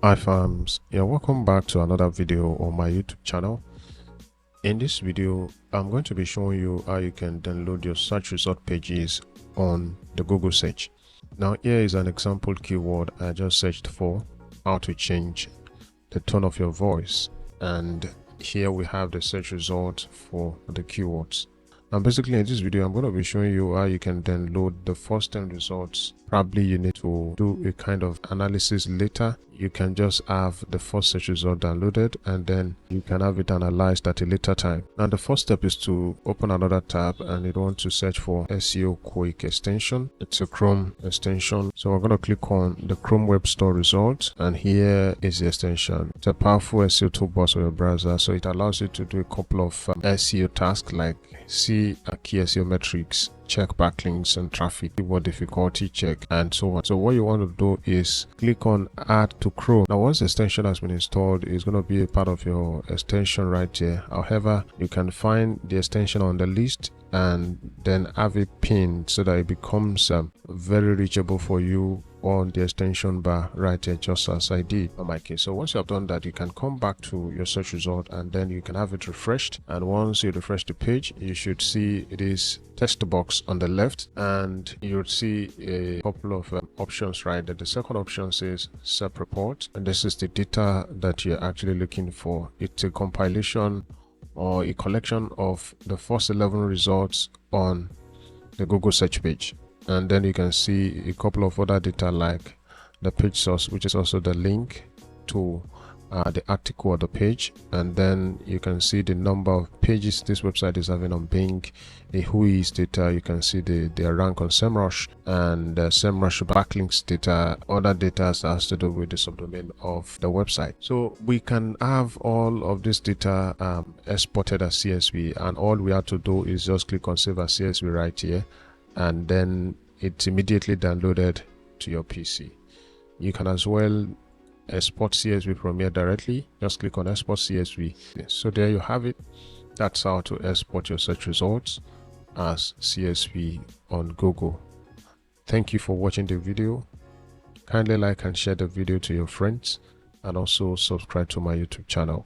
Hi fams, welcome back to another video on my YouTube channel. In this video, I'm going to be showing you how you can download your search result pages on the Google search. Now here is an example keyword I just searched for, how to change the tone of your voice, and here we have the search result for the keywords. Now basically in this video, I'm going to be showing you how you can download the first 10 results. Probably you need to do a kind of analysis later. You can just have the first search result downloaded and then you can have it analyzed at a later time. Now the first step is to open another tab and you want to search for SEO Quick extension. It's a Chrome extension. So we're going to click on the Chrome Web Store result, and here is the extension. It's a powerful SEO toolbox on your browser, so it allows you to do a couple of SEO tasks like see key SEO metrics, check backlinks and traffic, keyword difficulty check, and so on. So what you want to do is click on add to Chrome. Now once the extension has been installed, it's going to be a part of your extension right here. However, you can find the extension on the list and then have it pinned so that it becomes very reachable for you on the extension bar right here, just as I did on my case. So once you have done that, you can come back to your search result and then you can have it refreshed. And once you refresh the page, you should see it is text box on the left, and you'll see a couple of options right there. The second option says SERP report, and this is the data that you're actually looking for. It's a compilation or a collection of the first 11 results on the Google search page. And then you can see a couple of other data like the page source, which is also the link to the article of the page, and then you can see the number of pages this website is having on Bing, the whois data. You can see their rank on SEMrush and SEMrush backlinks data, other data that has to do with the subdomain of the website. So we can have all of this data exported as CSV, and all we have to do is just click on save as CSV right here, and then it's immediately downloaded to your PC. You can as well export CSV from here directly. Just click on export CSV. So there you have it. That's how to export your search results as CSV on Google. Thank you for watching the video. Kindly like and share the video to your friends, and also subscribe to my YouTube channel.